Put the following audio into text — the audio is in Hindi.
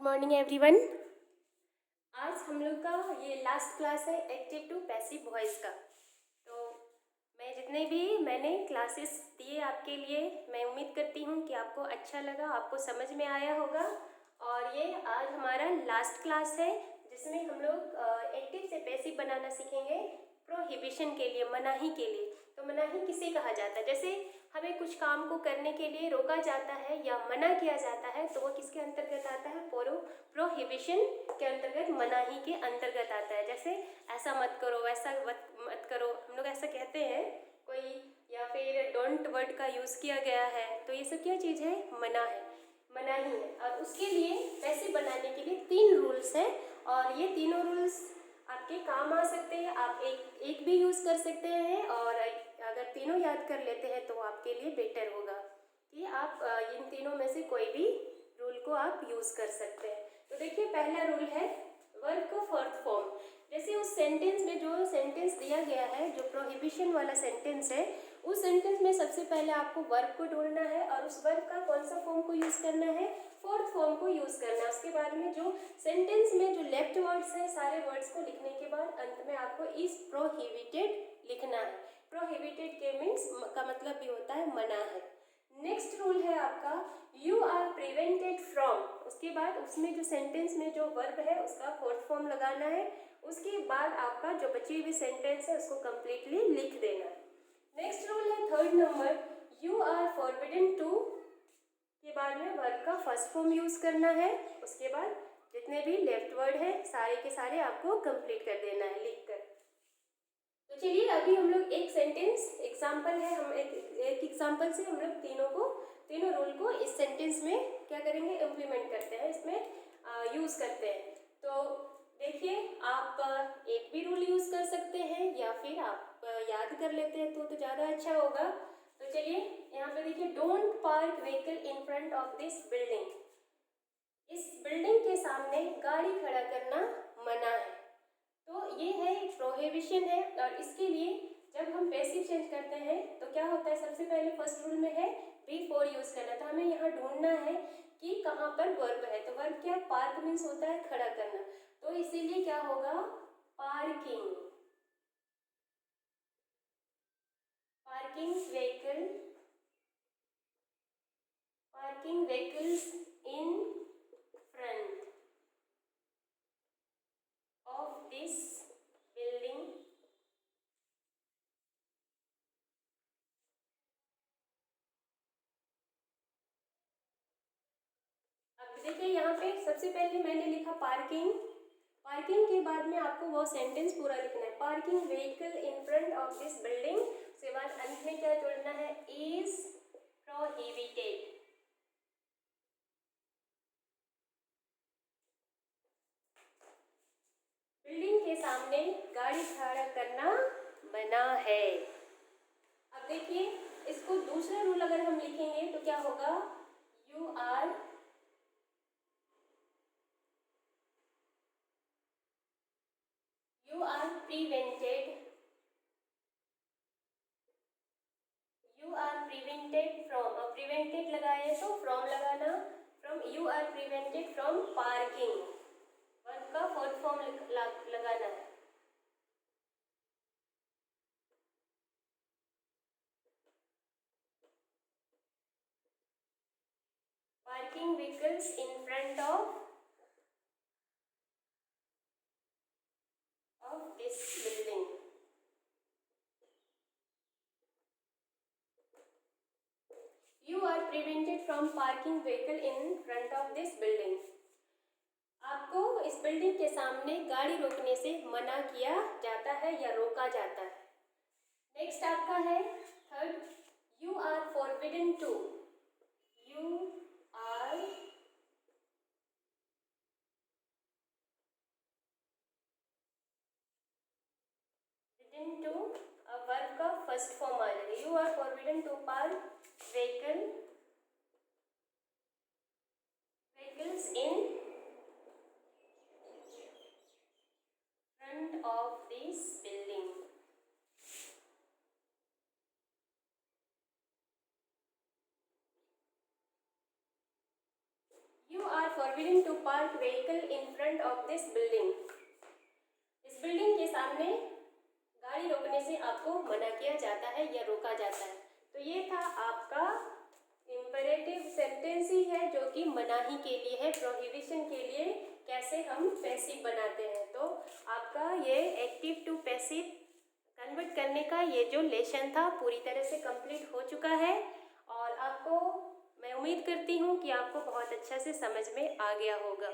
Good morning everyone. आज हम लोग का ये लास्ट क्लास है एक्टिव टू पैसिव वॉइस का। तो मैं जितने भी मैंने क्लासेस दिए आपके लिए, मैं उम्मीद करती हूँ कि आपको अच्छा लगा, आपको समझ में आया होगा। और ये आज हमारा लास्ट क्लास है जिसमें हम लोग एक्टिव से पैसिव बनाना सीखेंगे प्रोहिबिशन के लिए, मनाही के लिए। तो मनाही किसे कहा जाता है? जैसे हमें कुछ काम को करने के लिए रोका जाता है या मना किया जाता है तो वह किसके अंतर्गत आता है? प्रोहिबिशन के अंतर्गत, मनाही के अंतर्गत आता है। जैसे ऐसा मत करो, वैसा मत करो, हम लोग ऐसा कहते हैं कोई, या फिर डोंट वर्ड का यूज़ किया गया है, तो ये सब क्या चीज़ है? मना है, मनाही है। और उसके लिए पैसे बनाने के लिए 3 रूल्स हैं और ये तीनों रूल्स आपके काम आ सकते हैं। आप एक भी यूज़ कर सकते हैं और अगर तीनों याद कर लेते हैं तो आपके लिए बेटर होगा कि आप इन तीनों में से कोई भी रूल को आप यूज़ कर सकते हैं। तो देखिए, पहला रूल है वर्ब को फोर्थ फॉर्म। जैसे उस सेंटेंस में जो सेंटेंस दिया गया है, जो प्रोहिबिशन वाला सेंटेंस है, उस सेंटेंस में सबसे पहले आपको वर्ब को ढूंढना है और उस वर्ब का कौन सा फॉर्म को यूज़ करना है? फोर्थ फॉर्म को यूज़ करना है। उसके बाद में जो सेंटेंस में जो लेफ्ट वर्ड्स हैं, सारे वर्ड्स को लिखने के बाद अंत में आपको इज प्रोहिबिटेड लिखना है। प्रोहिबिटेड के मीन्स का मतलब भी होता है मना है। नेक्स्ट रूल है आपका यू आर प्रिवेंटेड फ्रॉम। उसके बाद उसमें जो सेंटेंस में जो वर्ब है उसका फोर्थ फॉर्म लगाना है। उसके बाद आपका जो बची हुई सेंटेंस है उसको कंप्लीटली लिख देना है। नेक्स्ट रूल है third number, you are forbidden to के बाद में वर्ब का फर्स्ट फॉर्म यूज करना है। उसके बाद जितने भी लेफ्ट वर्ड है सारे के सारे आपको कंप्लीट कर देना है लिखकर। तो चलिए अभी हम लोग एक सेंटेंस एग्जाम्पल है, हम एक एग्जाम्पल से हम लोग तीनों रूल को इस सेंटेंस में क्या करेंगे? इम्प्लीमेंट करते हैं, इसमें यूज करते हैं। तो देखिए, आप एक भी रूल यूज कर सकते हैं या फिर आप याद कर लेते हैं तो ज़्यादा अच्छा होगा। तो चलिए यहाँ पे देखिए, don't park vehicle in front of this building. इस बिल्डिंग के सामने गाड़ी खड़ा करना मना है। तो ये है प्रोहिबिशन है। और इसके लिए जब हम पैसिव चेंज करते हैं तो क्या होता है? सबसे पहले फर्स्ट रूल में है बी फोर यूज करना। तो हमें यहाँ ढूंढना है कि कहाँ पर वर्ब है। तो वर्ब क्या? पार्क मीन्स होता है खड़ा करना, तो इसीलिए क्या होगा? Parking. Parking vehicle, parking vehicles in front of this building. अब देखिए, यहाँ पे सबसे पहले मैंने लिखा पार्किंग। पार्किंग के बाद में आपको वो सेंटेंस पूरा लिखना है, parking vehicle in front of this building. उसके बाद अंत में क्या जोड़ना है? Is prohibited. बिल्डिंग के सामने गाड़ी खड़ा करना मना है। अब देखिए, इसको दूसरा रूल अगर हम लिखेंगे तो क्या होगा? You are prevented, you are prevented from. अब प्रिवेंटेड लगाए तो फ्रॉम लगाना, from you are prevented from parking. Verb का फोर्थ फॉर्म लगाना है। Parking vehicles in front of this building. You are prevented from parking vehicle in front of this building. आपको इस बिल्डिंग के सामने गाड़ी रोकने से मना किया जाता है या रोका जाता है। नेक्स्ट आपका है third, you are forbidden to. You are forbidden to, verb का फर्स्ट फॉर्म आ जाएगा। You are forbidden to park vehicles in front of this building. You are forbidden to park vehicle in front of this building. इस बिल्डिंग के सामने गाड़ी रोकने से आपको मना किया जाता है या रोका जाता है। तो ये था आपका इम्परेटिव सेंटेंस ही है जो कि मनाही के लिए है, प्रोहिबिशन के लिए कैसे हम पैसिव बनाते हैं। तो आपका ये एक्टिव टू पैसिव कन्वर्ट करने का ये जो लेसन था पूरी तरह से कंप्लीट हो चुका है और आपको मैं उम्मीद करती हूँ कि आपको बहुत अच्छा से समझ में आ गया होगा।